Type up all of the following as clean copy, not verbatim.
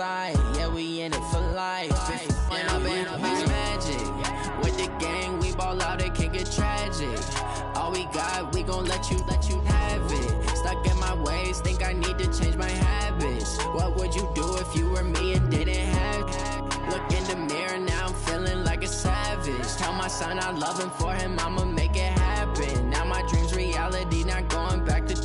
side, yeah, we in it for life. And I've been magic. With the gang, we ball out, it can get tragic. All we got, we gon' let you have it. Stuck in my ways, think I need to change my habits. What would you do if you were me and didn't have it? Look in the mirror, now I'm feeling like a savage. Tell my son I love him, for him I'ma make it happen. Now my dream's reality, not going back to.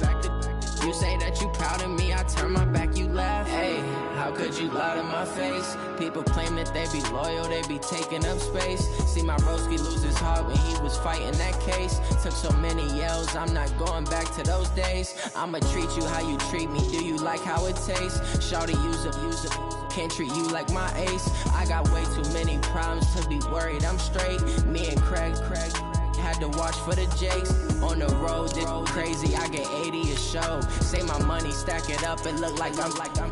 You say that you proud of me, I turn my back, you laugh. Hey, how could you lie to my face? People claim that they be loyal, they be taking up space. See my broski lose his heart when he was fighting that case. Took so many yells, I'm not going back to those days. I'ma treat you how you treat me, do you like how it tastes? Shawty, use up, can't treat you like my ace. I got way too many problems to be worried, I'm straight. Me and Craig had to watch for the Jakes. On the road, this crazy, I get 80 a show. Say my money, stack it up, it look like I'm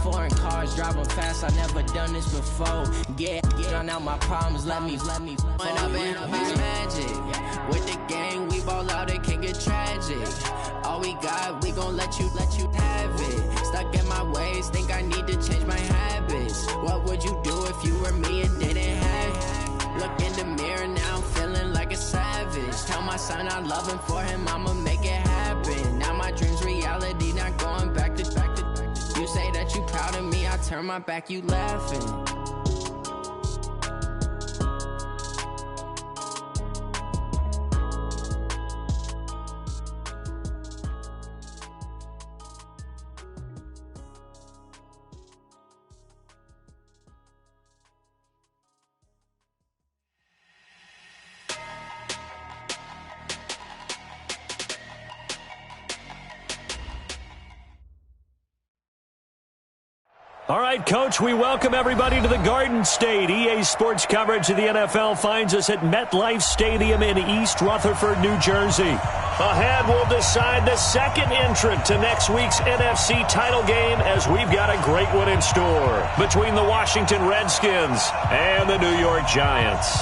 foreign cars, driving fast, I never done this before. Get drown out my problems, let me When I've been magic. With the gang, we ball out, it can get tragic. All we got, we gon' let you have it. Stuck in my ways, think I need to change my habits. What would you do if you were me and didn't have it? Look in the mirror, now I'm feeling like a savage. Tell my son I love him, for him I'ma make it happen. Now my dream's reality, not going back to. You say that you proud of me, I turn my back, you laughing. All right, Coach, we welcome everybody to the Garden State. EA Sports coverage of the NFL finds us at MetLife Stadium in East Rutherford, New Jersey. Ahead, we'll decide the second entrant to next week's NFC title game, as we've got a great one in store between the Washington Redskins and the New York Giants.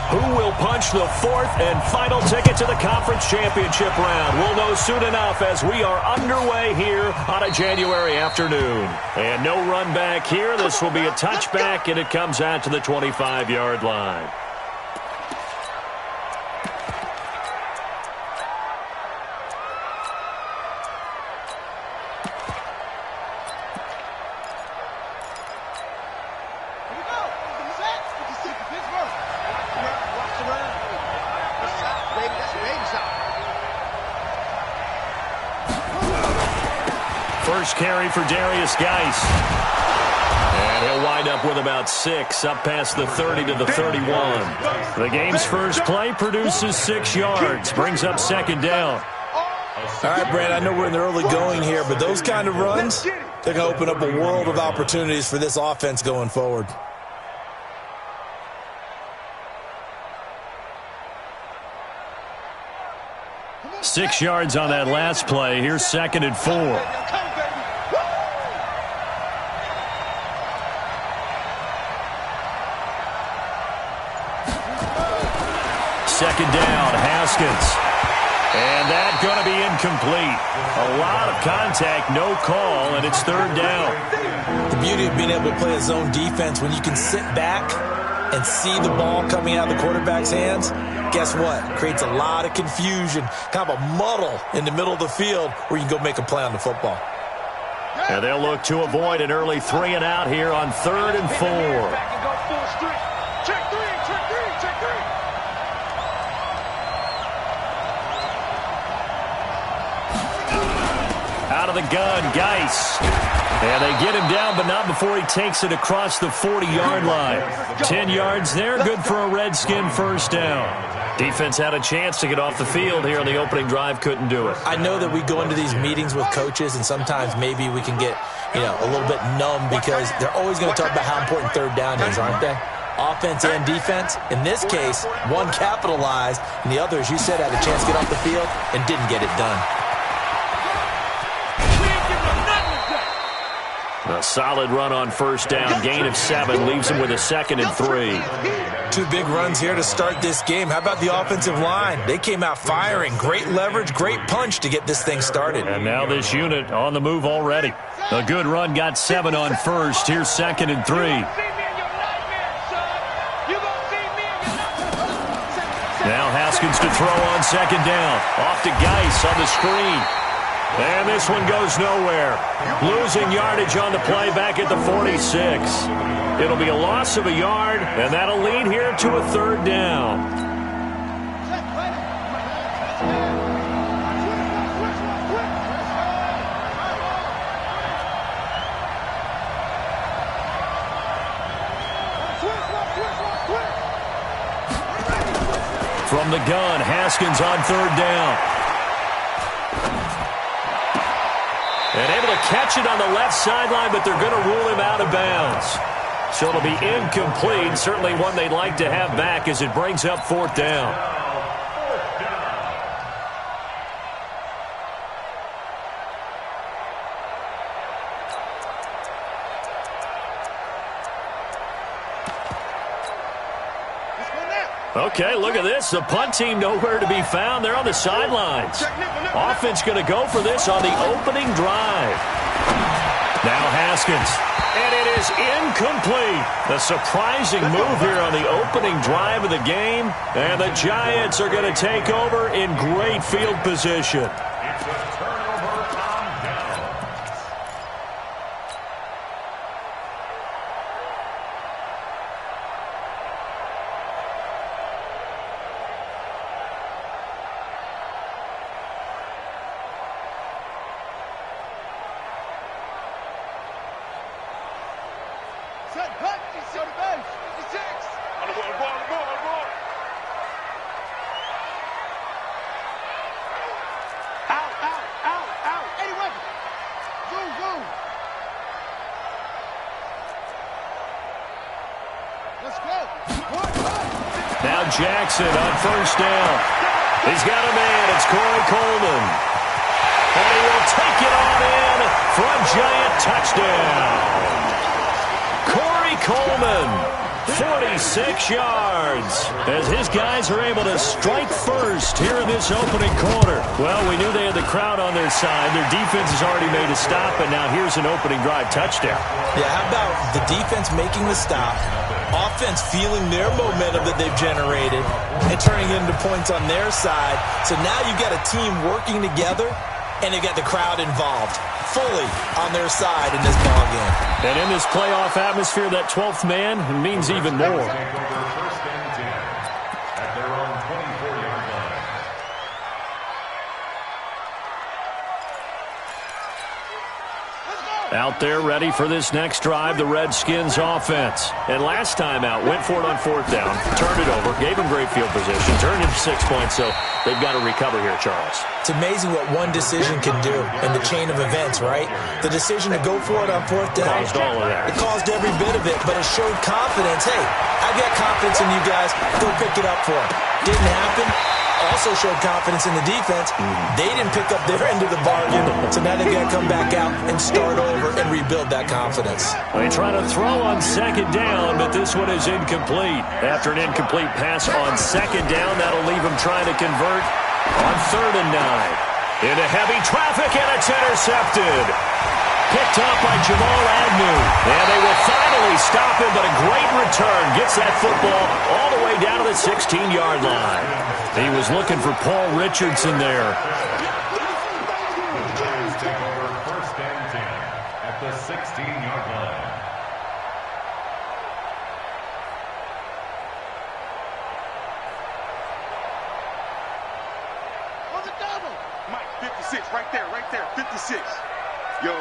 Who will punch the fourth and final ticket to the conference championship round? We'll know soon enough as we are underway here on a January afternoon. And no run back here. This will be a touchback, and it comes out to the 25-yard line. First carry for Darius Geis. And he'll wind up with about 6, up past the 30 to the 31. The game's first play produces 6 yards, brings up second down. All right, Brad, I know we're in the early going here, but those kind of runs, they're going to open up a world of opportunities for this offense going forward. Six yards on that last play. Here's second and 4. Second down, Haskins. And that's going to be incomplete. A lot of contact, no call, and it's third down. The beauty of being able to play a zone defense, when you can sit back and see the ball coming out of the quarterback's hands, guess what? Creates a lot of confusion, kind of a muddle in the middle of the field where you can go make a play on the football. And they'll look to avoid an early 3 and out here on 3rd and 4. Out of the gun, Geis. And they get him down, but not before he takes it across the 40-yard line. 10 yards there, good for a Redskin first down. Defense had a chance to get off the field here on the opening drive, couldn't do it. I know that we go into these meetings with coaches, and sometimes maybe we can get, a little bit numb because they're always going to talk about how important third down is, aren't they? Offense and defense. In this case, one capitalized, and the other, as you said, had a chance to get off the field and didn't get it done. A solid run on first down. Gain of 7 leaves him with a 2nd and 3. 2 big runs here to start this game. How about the offensive line? They came out firing. Great leverage, great punch to get this thing started. And now this unit on the move already. A good run, got 7 on first. Here's 2nd and 3. Now Haskins to throw on 2nd down. Off to Geis on the screen. And this one goes nowhere. Losing yardage on the play back at the 46. It'll be a loss of a yard, and that'll lead here to a 3rd down. From the gun, Haskins on 3rd down. And able to catch it on the left sideline, but they're going to rule him out of bounds. So it'll be incomplete. Certainly one they'd like to have back as it brings up 4th down. Okay, look at this. The punt team nowhere to be found. They're on the sidelines. Offense going to go for this on the opening drive. Now Haskins. And it is incomplete. A surprising move here on the opening drive of the game. And the Giants are going to take over in great field position. Now Jackson on 1st down. He's got a man. It's Corey Coleman. And he will take it on in for a Giant touchdown. Corey Coleman, 46 yards, as his guys are able to strike first here in this opening quarter. Well, we knew they had the crowd on their side. Their defense has already made a stop, and now here's an opening drive touchdown. Yeah, how about the defense making the stop, offense feeling their momentum that they've generated, and turning it into points on their side. So now you've got a team working together, and they've got the crowd involved fully on their side in this ballgame. And in this playoff atmosphere, that 12th man means even more. Out there ready for this next drive, the Redskins offense. And last time out, went for it on 4th down, turned it over, gave them great field position, turned it 6 points, so they've got to recover here, Charles. It's amazing what one decision can do in the chain of events, right? The decision to go for it on 4th down. Caused all of that. It caused every bit of it, but it showed confidence. Hey, I've got confidence in you guys. Go pick it up for them. Didn't happen. Also showed confidence in the defense. They didn't pick up their end of the bargain, so now they've got to come back out and start over and rebuild that confidence. They try to throw on 2nd down, but this one is incomplete. After an incomplete pass on 2nd down, that'll leave them trying to convert on 3rd and 9. Into heavy traffic, and it's intercepted. Picked off by Jamal Agnew. And they will finally stop him, but a great return. Gets that football all the way down to the 16-yard line. He was looking for Paul Richardson there. Giants take over 1st and 10 at the 16-yard line. On the double. Mike, 56, right there, 56. Yo.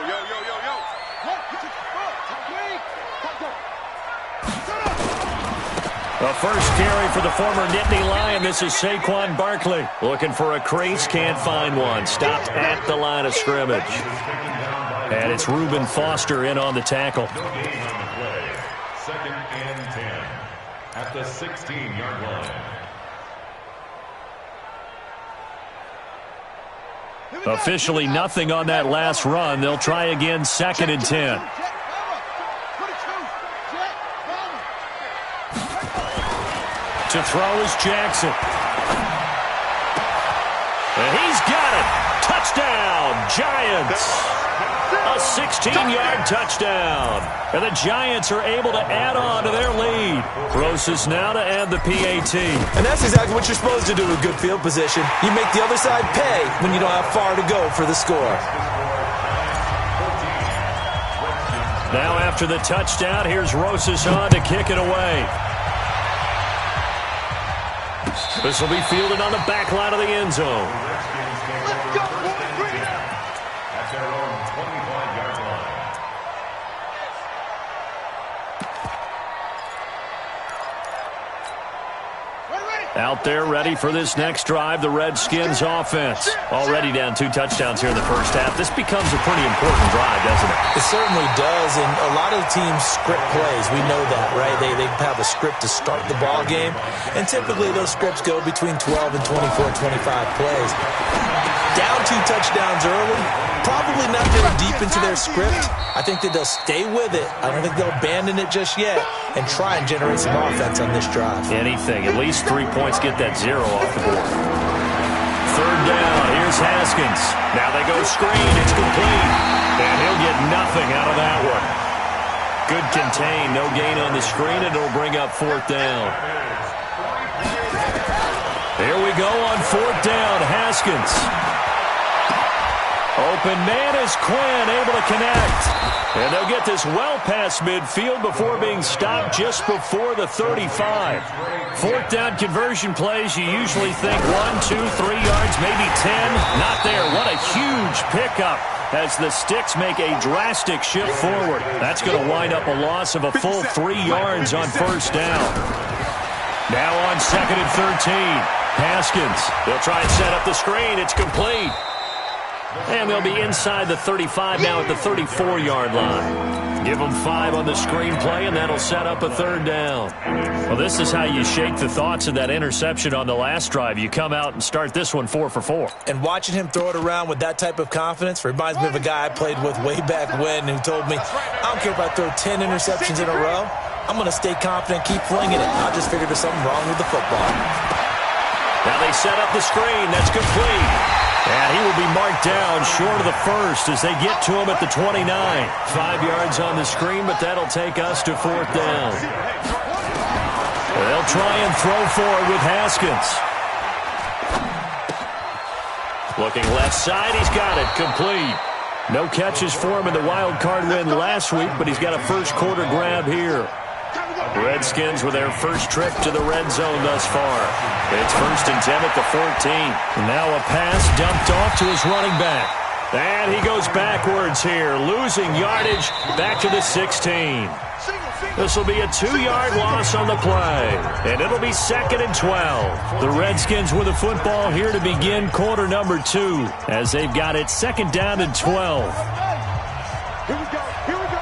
A first carry for the former Nittany Lion. This is Saquon Barkley. Looking for a crease, can't find one. Stopped at the line of scrimmage. And it's Reuben Foster in on the tackle. 2nd and 10 at the 16-yard line. Officially nothing on that last run. They'll try again 2nd and 10. To throw is Jackson. And he's got it. Touchdown, Giants. A 16-yard touchdown. And the Giants are able to add on to their lead. Rosas now to add the PAT. And that's exactly what you're supposed to do with good field position. You make the other side pay when you don't have far to go for the score. Now after the touchdown, here's Rosas on to kick it away. This will be fielded on the back line of the end zone. At their own 25-yard line. Out there ready for this next drive, the Redskins offense. Already down 2 touchdowns here in the first half. This becomes a pretty important drive, doesn't it? It certainly does, and a lot of teams script plays. We know that, right? They have a script to start the ball game, and typically those scripts go between 12 and 24, 25 plays. Down 2 touchdowns early, probably not very deep into their script. I think that they'll stay with it. I don't think they'll abandon it just yet and try and generate some offense on this drive. Anything. At least 3 points get that 0 off the board. Third down. Here's Haskins. Now they go screen. It's complete. And he'll get nothing out of that one. Good contain. No gain on the screen, and it'll bring up 4th down. Here we go on 4th down. Haskins. Open man is Quinn, able to connect. And they'll get this well past midfield before being stopped just before the 35. 4th down conversion plays, you usually think 1, 2, 3 yards, maybe 10. Not there. What a huge pickup as the Sticks make a drastic shift forward. That's going to wind up a loss of a full 3 yards on 1st down. Now on 2nd and 13. Haskins. They'll try and set up the screen. It's complete. And they'll be inside the 35 now at the 34-yard line. Give them 5 on the screenplay, and that'll set up a 3rd down. Well, this is how you shake the thoughts of that interception on the last drive. You come out and start this one 4 for 4. And watching him throw it around with that type of confidence reminds me of a guy I played with way back when who told me, I don't care if I throw 10 interceptions in a row. I'm going to stay confident, keep flinging it. I just figured there's something wrong with the football. Now they set up the screen. That's complete. And he will be marked down short of the 1st as they get to him at the 29. 5 yards on the screen, but that'll take us to 4th down. They'll try and throw forward with Haskins. Looking left side, he's got it. Complete. No catches for him in the wild card win last week, but he's got a first quarter grab here. Redskins with their first trip to the red zone thus far. It's 1st and 10 at the 14. Now a pass dumped off to his running back. And he goes backwards here, losing yardage back to the 16. This will be a 2-yard loss on the play. And it'll be 2nd and 12. The Redskins with the football here to begin quarter number 2 as they've got it 2nd down and 12. Here we go. Here we go.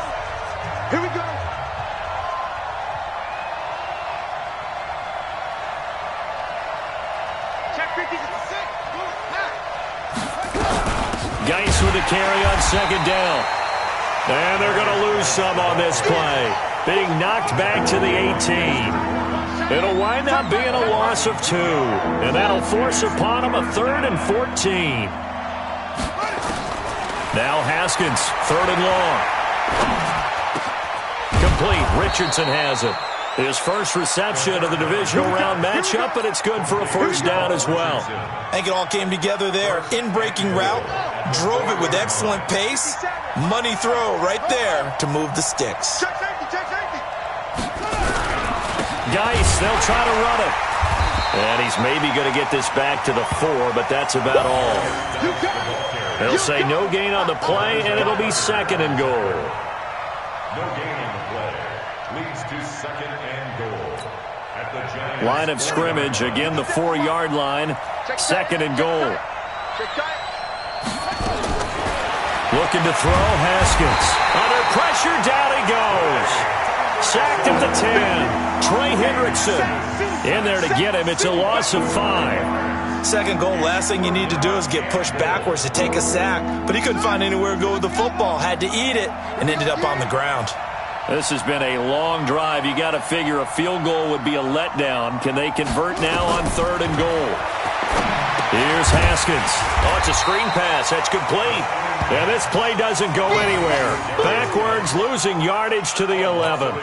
Here we go. Geis with the carry on 2nd down. And they're going to lose some on this play. Being knocked back to the 18. It'll wind up being a loss of 2. And that'll force upon them a 3rd and 14. Now Haskins, 3rd and long. Complete. Richardson has it. His first reception of the divisional round matchup, but it's good for a 1st down as well. I think it all came together there. In-breaking route, drove it with excellent pace. Money throw right there to move the Sticks. Geis, they'll try to run it. And he's maybe going to get this back to the 4, but that's about all. They'll say no gain on the play, and it'll be 2nd and goal. No gain on the play. Leads to 2nd and goal. At the Giants. Line of scrimmage, again the 4-yard line. 2nd and goal. Looking to throw, Haskins. Under pressure, down he goes. Sacked at the 10. Trey Hendrickson in there to get him. It's a loss of 5. 2nd goal, last thing you need to do is get pushed backwards to take a sack. But he couldn't find anywhere to go with the football. Had to eat it and ended up on the ground. This has been a long drive. You got to figure a field goal would be a letdown. Can they convert now on 3rd and goal? Here's Haskins. Oh, it's a screen pass. That's complete. And this play doesn't go anywhere. Backwards, losing yardage to the 11.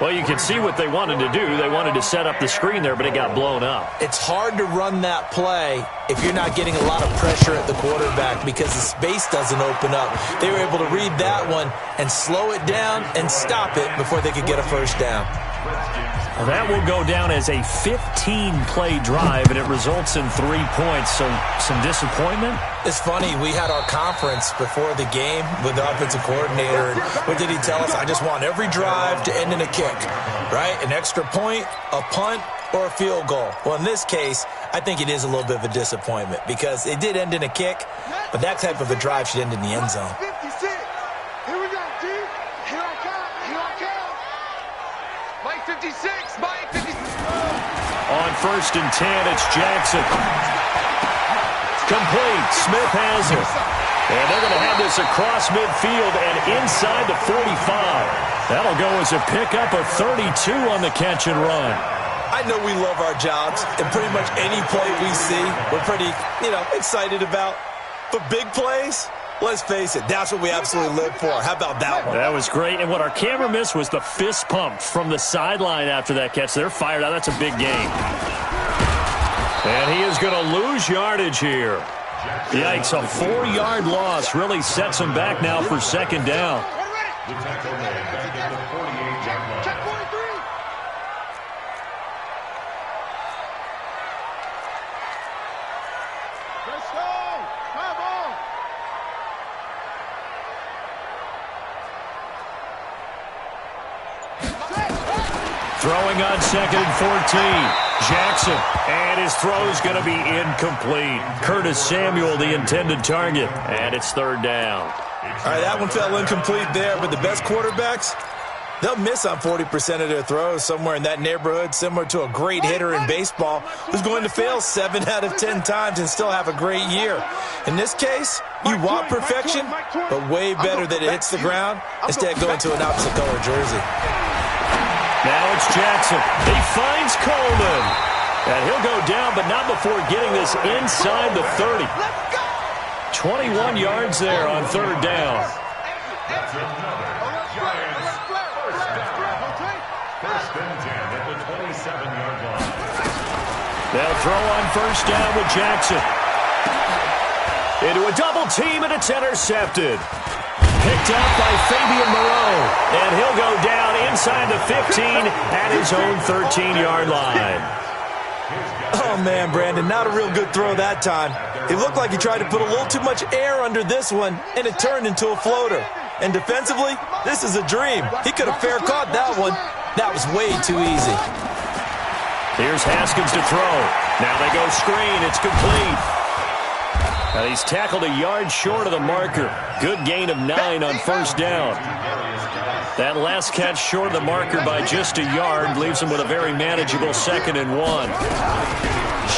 Well, you can see what they wanted to do. They wanted to set up the screen there, but it got blown up. It's hard to run that play if you're not getting a lot of pressure at the quarterback because the space doesn't open up. They were able to read that one and slow it down and stop it before they could get a first down. Well, that will go down as a 15-play drive, and it results in 3 points. So some disappointment? It's funny. We had our conference before the game with the offensive coordinator. And what did he tell us? I just want every drive to end in a kick, right? An extra point, a punt, or a field goal. Well, in this case, I think it is a little bit of a disappointment because it did end in a kick, but that type of a drive should end in the end zone. 56. Here we go, G. Here I come. Here I come. Mike 56. Mike 56. On 1st and 10, it's Jackson. Complete. Smith has it. And they're going to have this across midfield and inside the 45. That'll go as a pickup of 32 on the catch and run. I know we love our jobs, and pretty much any play we see, we're pretty, excited about. But big plays, let's face it, that's what we absolutely live for. How about that one? That was great. And what our camera missed was the fist pump from the sideline after that catch. They're fired out. That's a big game. And he is going to lose yardage here. Yikes, a 4-yard loss really sets him back now for 2nd down. The tackle made back at the 48-yard line. Check 43. Let's go. Come on. Throwing on 2nd and 14. Jackson, and his throw's going to be incomplete. Curtis Samuel, the intended target, and it's 3rd down. All right, that one fell incomplete there, but the best quarterbacks, they'll miss on 40% of their throws, somewhere in that neighborhood, similar to a great hitter in baseball who's going to fail 7 out of 10 times and still have a great year. In this case, you want perfection, but way better that it hits the ground instead of going to an opposite color jersey. Now it's Jackson. He finds Coleman. And he'll go down, but not before getting this inside the 30. 21 yards there on 3rd down. That's another Giants first down. 1st and 10 at the 27-yard line. They'll throw on 1st down with Jackson. Into a double team, and it's intercepted. Picked up by Fabian Moreau. And he'll go down inside the 15 at his own 13-yard line. Oh, man, Brandon, not a real good throw that time. It looked like he tried to put a little too much air under this one, and it turned into a floater. And defensively, this is a dream. He could have fair caught that one. That was way too easy. Here's Haskins to throw. Now they go screen. It's complete. Now he's tackled a yard short of the marker. Good gain of 9 on 1st down. That last catch short of the marker by just a yard leaves him with a very manageable 2nd and 1.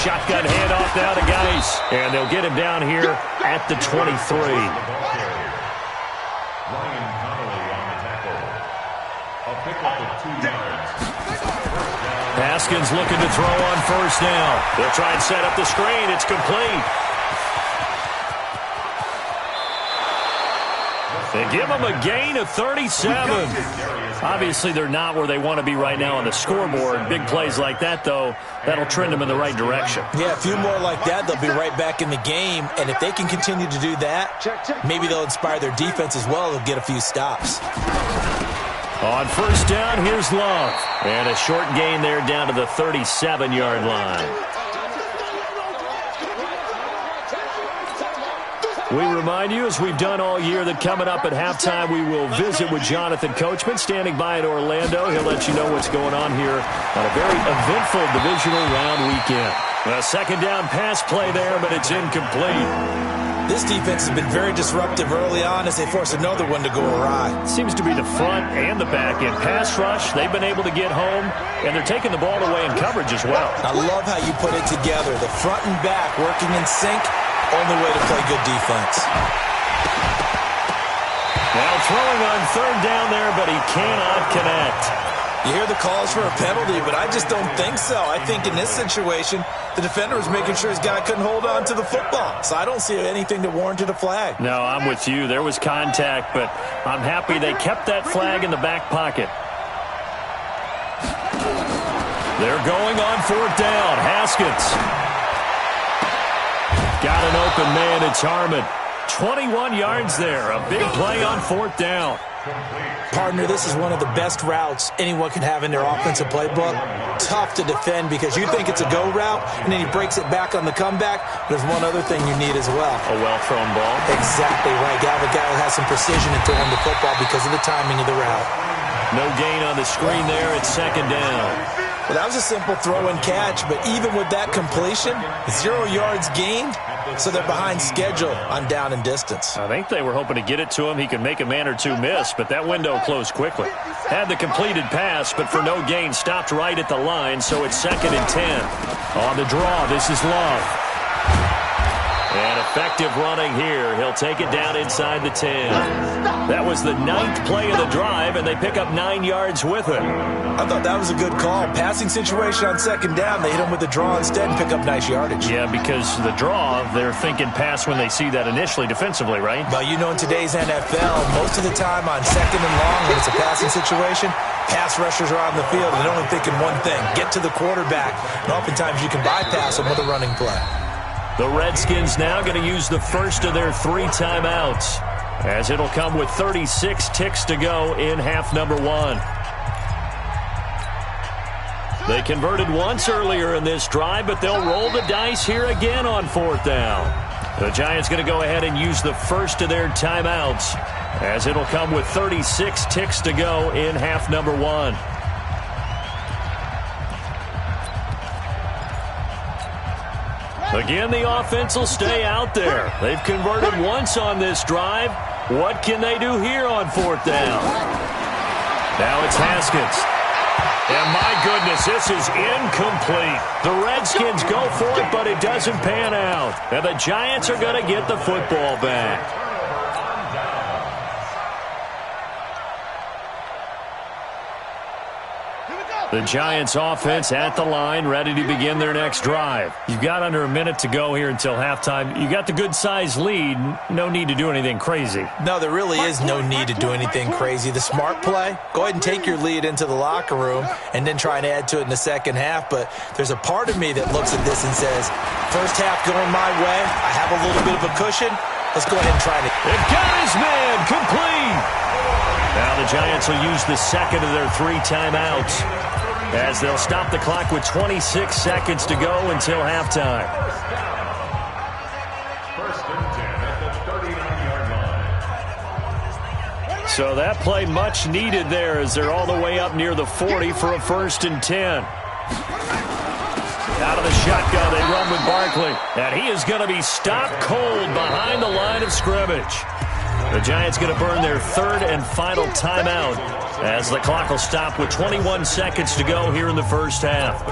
Shotgun handoff now to Geis. And they'll get him down here at the 23. Ryan Connolly on the tackle. A pickup of 2 yards. Haskins looking to throw on 1st down. They'll try and set up the screen. It's complete. They give them a gain of 37. Obviously, they're not where they want to be right now on the scoreboard. Big plays like that, though, that'll trend them in the right direction. Yeah, a few more like that, they'll be right back in the game. And if they can continue to do that, maybe they'll inspire their defense as well. They'll get a few stops. On 1st down, here's Love. And a short gain there down to the 37-yard line. We remind you, as we've done all year, that coming up at halftime, we will visit with Jonathan Coachman, standing by in Orlando. He'll let you know what's going on here on a very eventful divisional round weekend. A 2nd down pass play there, but it's incomplete. This defense has been very disruptive early on as they force another one to go awry. Seems to be the front and the back end. Pass rush, they've been able to get home, and they're taking the ball away in coverage as well. I love how you put it together. The front and back working in sync. Only way to play good defense. Now throwing on third down there, but he cannot connect. You hear the calls for a penalty, but I just don't think so. I think in this situation, the defender was making sure his guy couldn't hold on to the football. So I don't see anything that warranted a flag. No, I'm with you. There was contact, but I'm happy they kept that flag in the back pocket. They're going on fourth down. Haskins. Got an open man. It's Harmon. 21 yards there. A big play on fourth down. Partner, this is one of the best routes anyone can have in their offensive playbook. Tough to defend because you think it's a go route, and then he breaks it back on the comeback. There's one other thing you need as well. A well-thrown ball. Exactly right. Got a guy who has some precision in throwing the football because of the timing of the route. No gain on the screen there. It's second down. Well, that was a simple throw and catch, but even with that completion, 0 yards gained, so they're behind schedule on down and distance. I think they were hoping to get it to him. He could make a man or two miss, but that window closed quickly. Had the completed pass, but for no gain, stopped right at the line, so it's second and 10. On the draw, this is Love. And effective running here. He'll take it down inside the 10. That was the 9th play of the drive, and they pick up 9 yards with it. I thought that was a good call. Passing situation on second down. They hit him with the draw instead and pick up nice yardage. Yeah, because the draw, they're thinking pass when they see that initially defensively, right? But you know, in today's NFL, most of the time on second and long, when it's a passing situation, pass rushers are on the field and they're only thinking one thing, get to the quarterback. And oftentimes you can bypass them with a running play. The Redskins now going to use the first of their 3 timeouts, as it'll come with 36 ticks to go in half number 1. They converted once earlier in this drive, but they'll roll the dice here again on fourth down. The Giants going to go ahead and use the first of their timeouts, as it'll come with 36 ticks to go in half number 1. Again, the offense will stay out there. They've converted once on this drive. What can they do here on fourth down? Now it's Haskins. And my goodness, this is incomplete. The Redskins go for it, but it doesn't pan out. And the Giants are going to get the football back. The Giants offense at the line, ready to begin their next drive. You've got under a minute to go here until halftime. You got the good-sized lead. No need to do anything crazy. No, there really is no need to do anything crazy. The smart play, go ahead and take your lead into the locker room and then try and add to it in the second half. But there's a part of me that looks at this and says, first half going my way, I have a little bit of a cushion. Let's go ahead and try it. It got his man complete. Now the Giants will use the second of their 3 timeouts, as they'll stop the clock with 26 seconds to go until halftime. First and 10 at the 39-yard line. So that play much needed there, as they're all the way up near the 40 for a first and 10. Out of the shotgun, they run with Barkley. And he is going to be stopped cold behind the line of scrimmage. The Giants going to burn their 3rd and final timeout, as the clock will stop with 21 seconds to go here in the first half.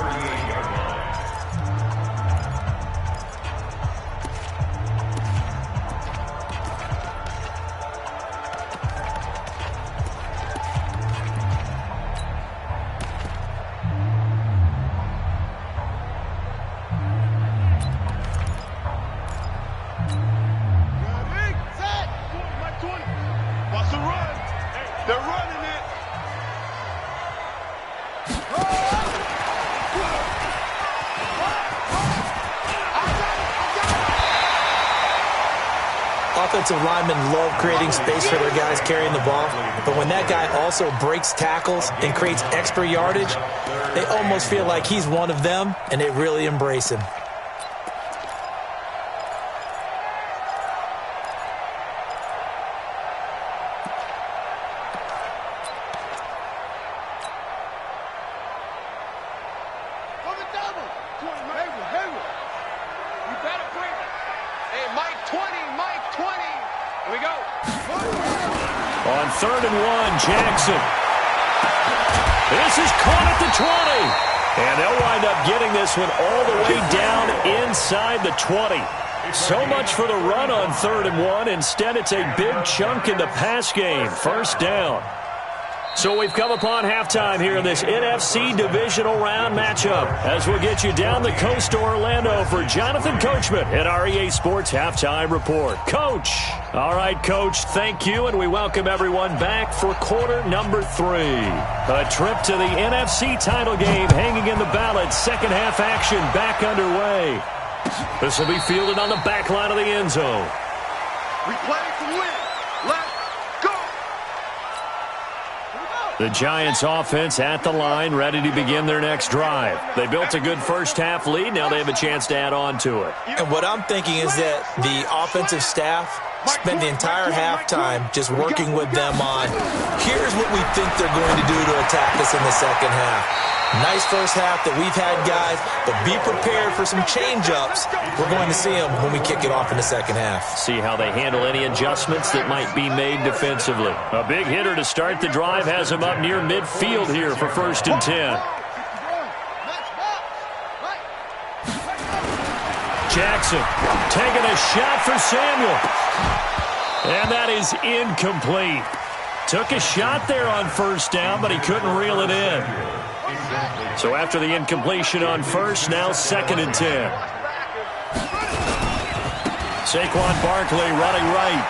Offensive linemen love creating space for their guys carrying the ball, but when that guy also breaks tackles and creates extra yardage, they almost feel like he's one of them, and they really embrace him. On 3rd and 1, Jackson. This is caught at the 20. And they'll wind up getting this one all the way down inside the 20. So much for the run on 3rd and 1. Instead, it's a big chunk in the pass game. First down. So we've come upon halftime here in this NFC Divisional Round matchup as we'll get you down the coast to Orlando for Jonathan Coachman at our EA Sports Halftime Report. Coach. All right, Coach, thank you, and we welcome everyone back for quarter number 3. A trip to the NFC title game hanging in the balance. Second half action back underway. This will be fielded on the back line of the end zone. We play to win. Let's go. The Giants offense at the line, ready to begin their next drive. They built a good first half lead. Now they have a chance to add on to it. And what I'm thinking is that the offensive staff spent the entire halftime just working with them on, here's what we think they're going to do to attack us in the second half. Nice first half that we've had, guys, but be prepared for some change-ups. We're going to see them when we kick it off in the second half. See how they handle any adjustments that might be made defensively. A big hitter to start the drive has him up near midfield here for 1st and 10. Jackson taking a shot for Samuel. And that is incomplete. Took a shot there on 1st down, but he couldn't reel it in. So after the incompletion on 1st, now 2nd and 10. Saquon Barkley running right.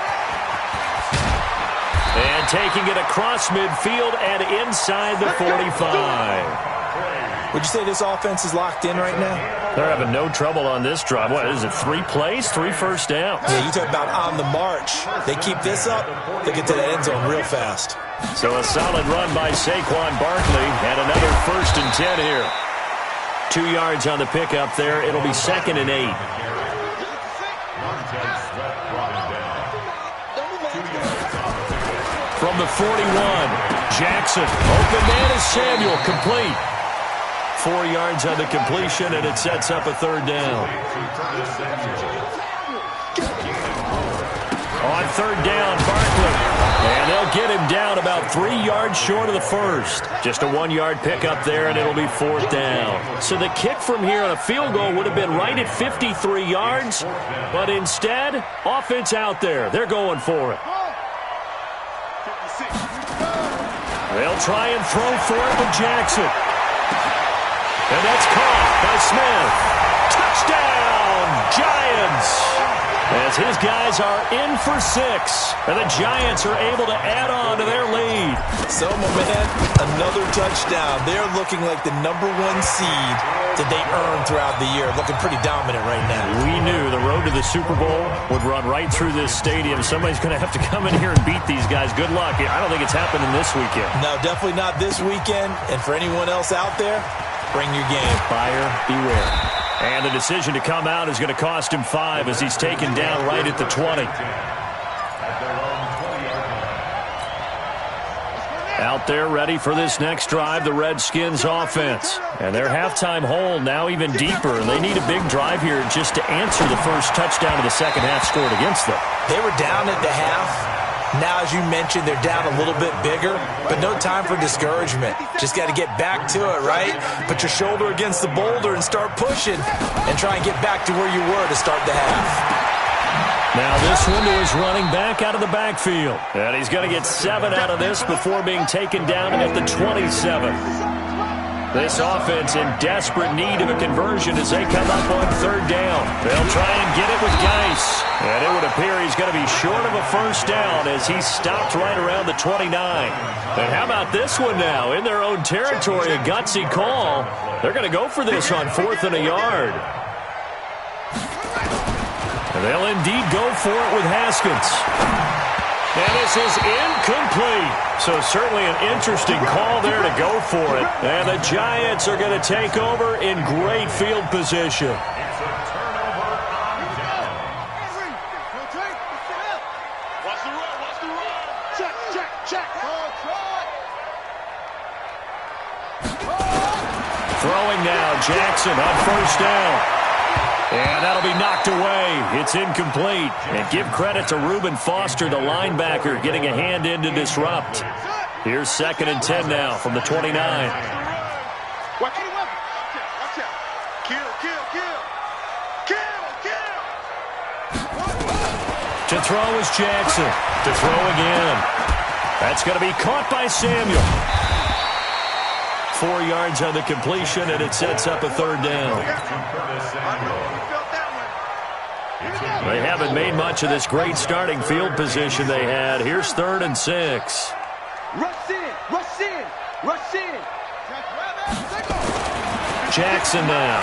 And taking it across midfield and inside the 45. Would you say this offense is locked in right now? They're having no trouble on this drive. What is it, 3 plays, 3 first downs? Yeah, you talk about on the march. They keep this up, they get to the end zone real fast. So a solid run by Saquon Barkley and another 1st and 10 here. 2 yards on the pickup there. It'll be 2nd and 8. From the 41, Jackson. Open man is Samuel, complete. 4 yards on the completion, and it sets up a 3rd down. On 3rd down, Barkley. And they'll get him down about 3 yards short of the 1st. Just a 1-yard pickup there, and it'll be 4th down. So the kick from here on a field goal would have been right at 53 yards. But instead, offense out there. They're going for it. They'll try and throw for it with Jackson. And that's caught by Smith. Touchdown, Giants! As his guys are in for 6. And the Giants are able to add on to their lead. So, my man, another touchdown. They're looking like the #1 seed that they earned throughout the year. Looking pretty dominant right now. We knew the road to the Super Bowl would run right through this stadium. Somebody's going to have to come in here and beat these guys. Good luck. I don't think it's happening this weekend. No, definitely not this weekend. And for anyone else out there, bring your game. Buyer beware. And the decision to come out is going to cost him 5 as he's taken down right at the 20. Out there ready for this next drive, the Redskins offense. And their halftime hole now even deeper. And they need a big drive here just to answer the first touchdown of the second half scored against them. They were down at the half. Now, as you mentioned, they're down a little bit bigger, but no time for discouragement. Just got to get back to it, right? Put your shoulder against the boulder and start pushing and try and get back to where you were to start the half. Now this one to his running back out of the backfield. And he's going to get 7 out of this before being taken down at the 27. This offense in desperate need of a conversion as they come up on 3rd down. They'll try and get it with Geis. And it would appear he's going to be short of a 1st down as he stopped right around the 29. And how about this one now? In their own territory, a gutsy call. They're going to go for this on 4th and a yard. And they'll indeed go for it with Haskins. And this is incomplete. So certainly an interesting call there to go for it. And the Giants are going to take over in great field position. It's a turnover on down. Watch the run, watch the run. Check, check, check. Throwing now, Jackson on 1st down. And that'll be knocked away. It's incomplete. And give credit to Reuben Foster, the linebacker, getting a hand in to disrupt. Here's 2nd and 10 now from the 29. Watch out. Kill, kill, kill. Kill, kill. throw is Jackson. To throw again. That's going to be caught by Samuel. 4 yards on the completion, and it sets up a third down. They haven't made much of this great starting field position they had. Here's 3rd and 6. Rush in, rush in, rush in. Jackson now.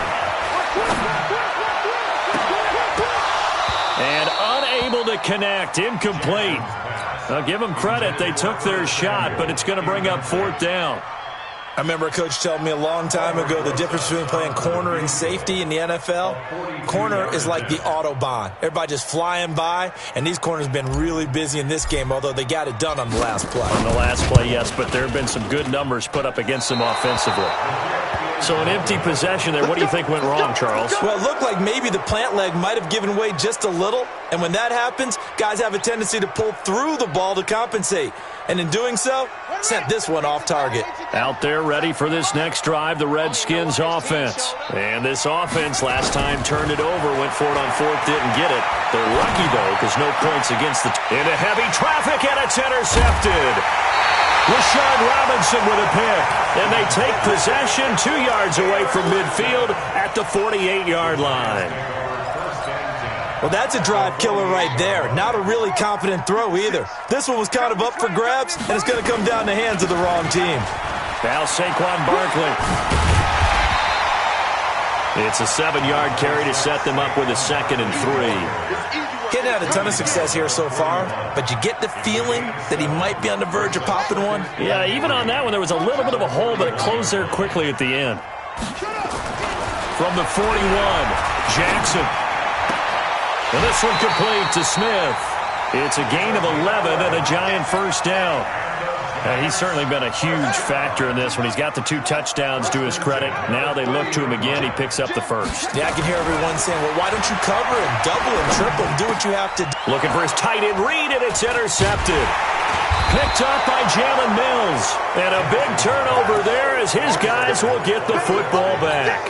And unable to connect. Incomplete. I'll give them credit. They took their shot, but it's going to bring up 4th down. I remember a coach telling me a long time ago the difference between playing corner and safety in the NFL. Corner is like the Autobahn. Everybody just flying by, and these corners have been really busy in this game, although they got it done on the last play. On the last play, yes, but there have been some good numbers put up against them offensively. So an empty possession there. What do you think went wrong, Charles? Well, it looked like maybe the plant leg might have given way just a little, and when that happens, guys have a tendency to pull through the ball to compensate. And in doing so, sent this one off target. Out there ready for this next drive, the Redskins offense. And this offense last time turned it over, went for it on 4th, didn't get it. They're lucky, though, because no points against the... Into heavy traffic, and it's intercepted. Rashard Robinson with a pick. And they take possession 2 yards away from midfield at the 48-yard line. Well, that's a drive killer right there. Not a really confident throw either. This one was kind of up for grabs, and it's going to come down the hands of the wrong team. Now Saquon Barkley. It's a 7-yard carry to set them up with a 2nd and 3. Getting had a ton of success here so far, but you get the feeling that he might be on the verge of popping one. Yeah, even on that one, there was a little bit of a hole, but it closed there quickly at the end. From the 41, Jackson. And this one complete to Smith. It's a gain of 11 and a giant first down. He's certainly been a huge factor in this one. He's got the 2 touchdowns to his credit. Now they look to him again. He picks up the first. Yeah, I can hear everyone saying, well, why don't you cover and double and triple and do what you have to do? Looking for his tight end read, and it's intercepted. Picked up by Jalen Mills. And a big turnover there as his guys will get the football back.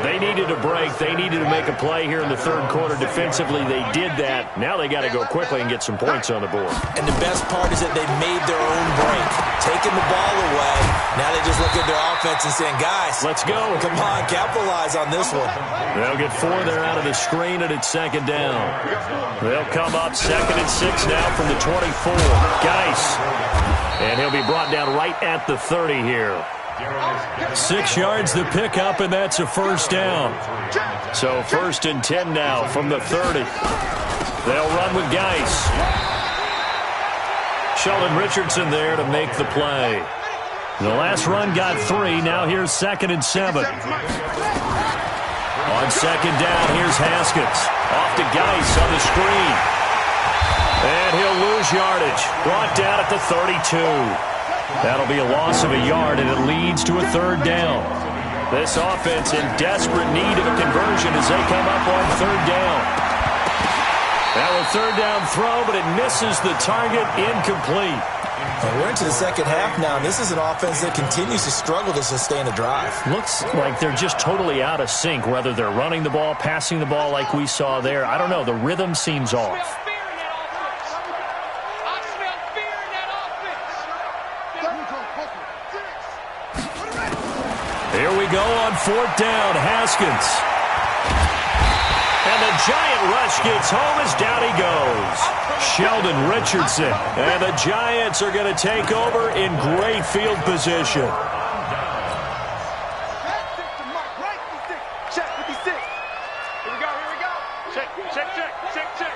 They needed a break. They needed to make a play here in the 3rd quarter. Defensively, they did that. Now they got to go quickly and get some points on the board. And the best part is that they made their own break. Taking the ball away. Now they just look at their offense and saying, guys, let's go. Come on, capitalize on this one. They'll get 4 there out of the screen, and it's 2nd down. They'll come up 2nd and 6 now from the 24. Geis. And he'll be brought down right at the 30 here. 6 yards the pickup, and that's a first down. So 1st and 10 now from the 30. They'll run with Geis. Sheldon Richardson there to make the play. The last run got 3. Now here's 2nd and 7. On 2nd down, here's Haskins. Off to Geis on the screen. And he'll lose yardage. Brought down at the 32. That'll be a loss of a yard, and it leads to a 3rd down. This offense in desperate need of a conversion as they come up on 3rd down. Now a 3rd down throw, but it misses the target, incomplete. And we're into the 2nd half now, and this is an offense that continues to struggle to sustain a drive. Looks like they're just totally out of sync, whether they're running the ball, passing the ball like we saw there. I don't know. The rhythm seems off. Here we go on 4th down, Haskins. And the giant rush gets home as down he goes. Sheldon Richardson. And the Giants are going to take over in great field position. Check 56. Here we go, here we go. Check, check, check, check, check.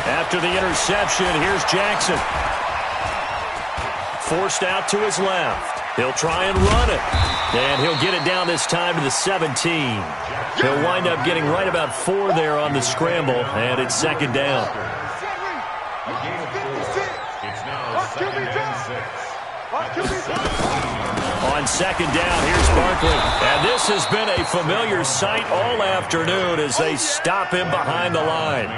After the interception, here's Jackson. Forced out to his left. He'll try and run it. And he'll get it down this time to the 17. He'll wind up getting right about 4 there on the scramble, and it's 2nd down. On 2nd down, here's Barkley. And this has been a familiar sight all afternoon as they stop him behind the line.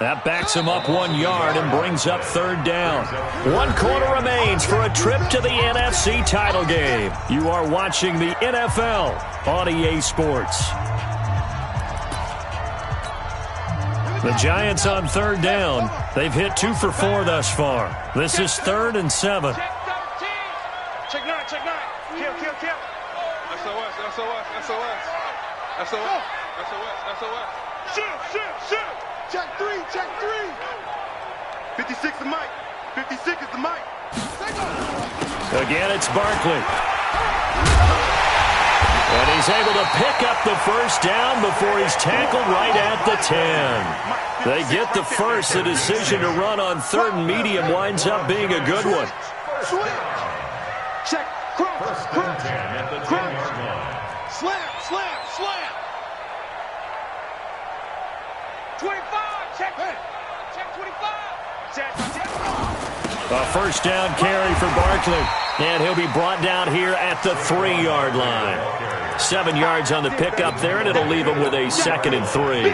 That backs him up 1 yard and brings up third down. 1 quarter remains for a trip to the NFC title game. You are watching the NFL on EA Sports. The Giants on third down. They've hit 2 for 4 thus far. This is 3rd and 7. Check 9, check 9. Kill. SOS. Shoot. Check 3. 56 is Mike. 56 is the Mike. Again, it's Barkley. And he's able to pick up the first down before he's tackled right at the 10. They get the first. The decision to run on 3rd and medium winds up being a good one. Check. Crunch. 10-yard line. Slam. 25. Check 25. Check. A first down carry for Barkley. And he'll be brought down here at the 3-yard line. 7 yards on the pickup there, and it'll leave him with a 2nd and 3.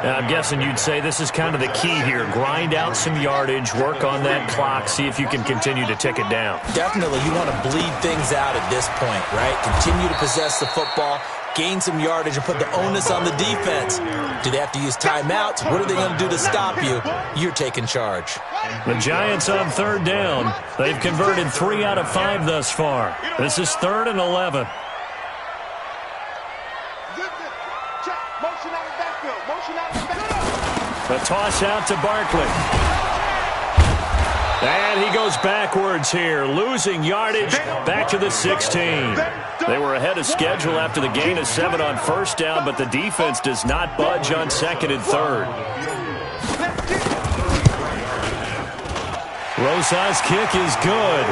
Now, I'm guessing you'd say this is kind of the key here. Grind out some yardage, work on that clock, see if you can continue to tick it down. Definitely, you want to bleed things out at this point, right? Continue to possess the football, gain some yardage, and put the onus on the defense. Do they have to use timeouts? What are they going to do to stop you? You're taking charge. The Giants on third down. They've converted 3 out of 5 thus far. This is 3rd and 11. The toss out to Barkley. And he goes backwards here, losing yardage back to the 16. They were ahead of schedule after the gain of 7 on first down, but the defense does not budge on 2nd and 3rd. Rosa's kick is good,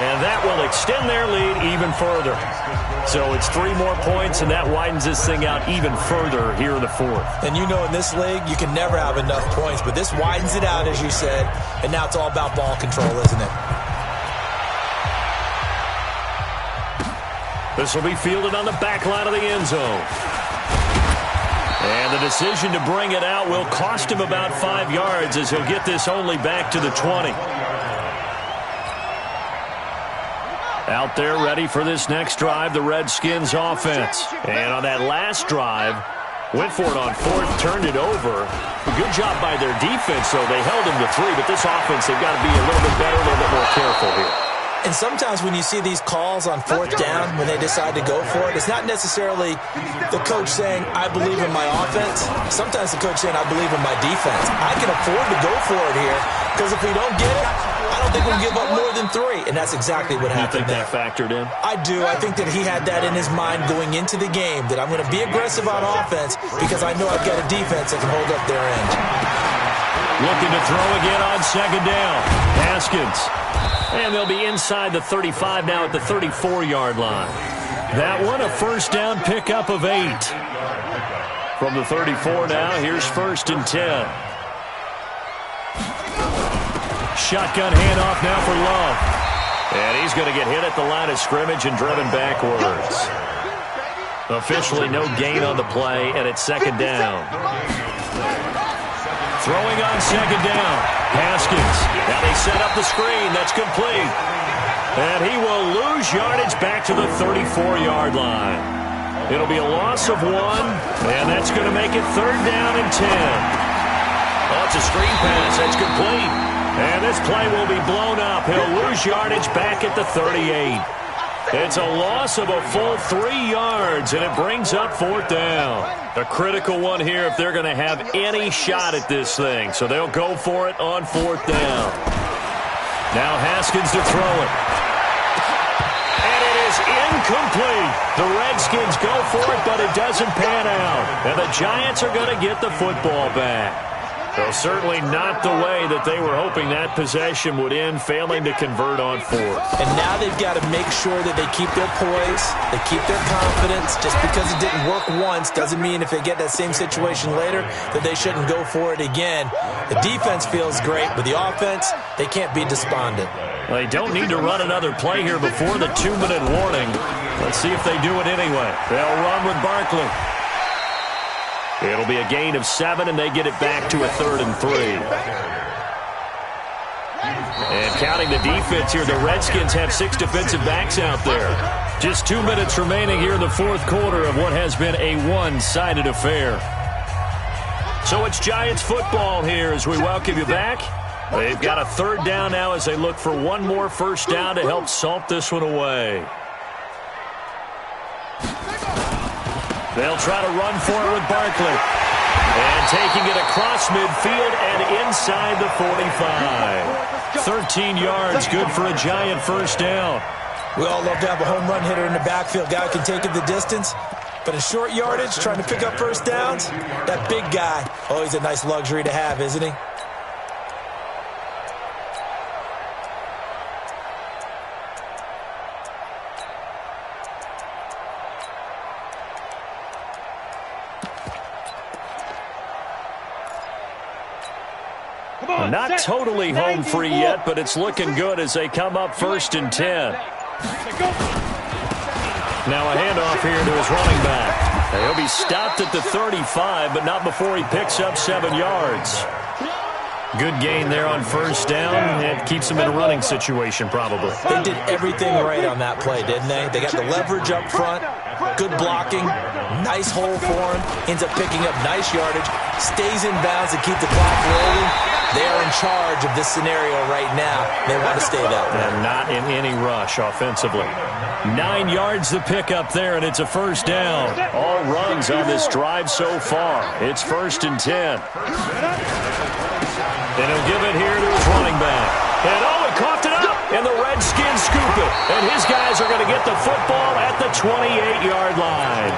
and that will extend their lead even further. So it's 3 more points, and that widens this thing out even further here in the 4th. And you know in this league, you can never have enough points, but this widens it out, as you said, and now it's all about ball control, isn't it? This will be fielded on the back line of the end zone. And the decision to bring it out will cost him about 5 yards as he'll get this only back to the 20. Out there ready for this next drive, the Redskins offense. And on that last drive, went for it on 4th, turned it over. Good job by their defense, though. They held him to 3, but this offense, they've got to be a little bit better, a little bit more careful here. And sometimes when you see these calls on 4th down, when they decide to go for it, it's not necessarily the coach saying, I believe in my offense. Sometimes the coach saying, I believe in my defense. I can afford to go for it here, because if we don't get it, I don't think we'll give up more than 3. And that's exactly what happened there. You think that factored in? I do. I think that he had that in his mind going into the game, that I'm going to be aggressive on offense because I know I've got a defense that can hold up their end. Looking to throw again on 2nd down. Haskins. And they'll be inside the 35 now at the 34-yard line. That one a first down pickup of 8. From the 34 now, here's 1st and 10. Shotgun handoff now for Love. And he's going to get hit at the line of scrimmage and driven backwards. Officially no gain on the play, and it's 2nd down. Throwing on 2nd down. Haskins. Now they set up the screen. That's complete. And he will lose yardage back to the 34-yard line. It'll be a loss of 1, and that's going to make it 3rd down and 10. Oh, it's a screen pass. That's complete. And this play will be blown up. He'll lose yardage back at the 38. It's a loss of a full 3 yards, and it brings up 4th down. A critical one here if they're going to have any shot at this thing. So they'll go for it on 4th down. Now Haskins to throw it. And it is incomplete. The Redskins go for it, but it doesn't pan out. And the Giants are going to get the football back. So certainly not the way that they were hoping that possession would end, failing to convert on 4th. And now they've got to make sure that they keep their poise, they keep their confidence. Just because it didn't work once doesn't mean if they get that same situation later that they shouldn't go for it again. The defense feels great, but the offense, they can't be despondent. Well, they don't need to run another play here before the 2-minute warning. Let's see if they do it anyway. They'll run with Barkley. It'll be a gain of 7, and they get it back to a 3rd and 3. And counting the defense here, the Redskins have 6 defensive backs out there. Just 2 minutes remaining here in the 4th quarter of what has been a one-sided affair. So it's Giants football here as we welcome you back. They've got a 3rd down now as they look for one more first down to help salt this one away. They'll try to run for it with Barkley. And taking it across midfield and inside the 45. 13 yards, good for a Giant first down. We all love to have a home run hitter in the backfield. Guy who can take it the distance. But in short yardage, trying to pick up first downs, that big guy, always a nice luxury to have, isn't he? Not totally home free yet, but it's looking good as they come up 1st and 10. Now a handoff here to his running back. He'll be stopped at the 35, but not before he picks up 7 yards. Good gain there on first down. It keeps him in a running situation probably. They did everything right on that play, didn't they? They got the leverage up front, good blocking, nice hole for him, ends up picking up nice yardage, stays in bounds to keep the clock rolling. They are in charge of this scenario right now. They want to stay that way. And not in any rush offensively. 9 yards to pick up there, and it's a first down. All runs on this drive so far. It's 1st and 10. And he'll give it here to his running back. And Owen coughed it up, and the Redskins scoop it. And his guys are going to get the football at the 28-yard line.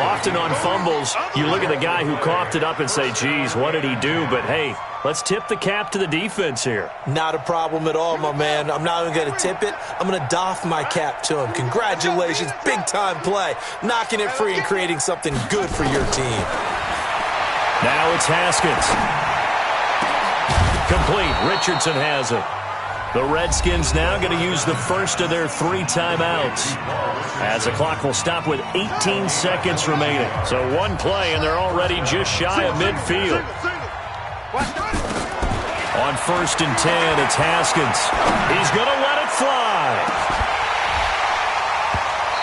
Often on fumbles, you look at the guy who coughed it up and say, geez, what did he do? But, hey, let's tip the cap to the defense here. Not a problem at all, my man. I'm not even going to tip it. I'm going to doff my cap to him. Congratulations, big-time play. Knocking it free and creating something good for your team. Now it's Haskins. Complete. Richardson has it. The Redskins now going to use the first of their 3 timeouts, as the clock will stop with 18 seconds remaining. So one play, and they're already just shy of midfield. On 1st and 10, it's Haskins. He's going to let it fly.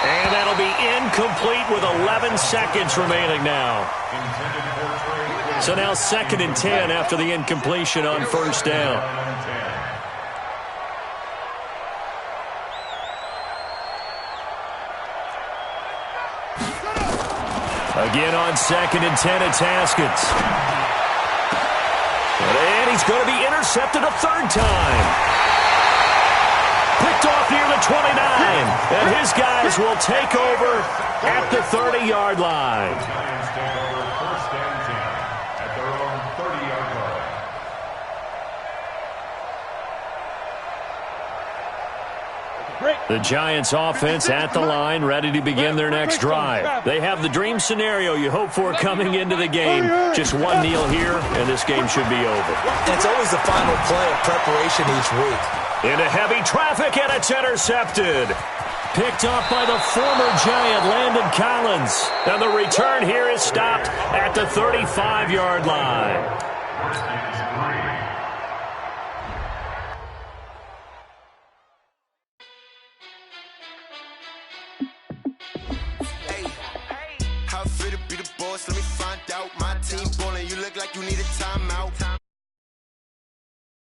And that'll be incomplete with 11 seconds remaining now. So now 2nd and 10 after the incompletion on first down. Again on 2nd and 10, it's Haskins. And he's going to be intercepted a 3rd time. Picked off near the 29. And his guys will take over at the 30-yard line. Giants take over 1st and 10 at their own 30-yard line. The Giants offense at the line, ready to begin their next drive. They have the dream scenario you hope for coming into the game. Just 1-0 here, and this game should be over. And it's always the final play of preparation each week. Into heavy traffic, and it's intercepted. Picked off by the former Giant, Landon Collins. And the return here is stopped at the 35-yard line. How fit to be the boss? Let me find out. My team ballin', you look like you need a timeout.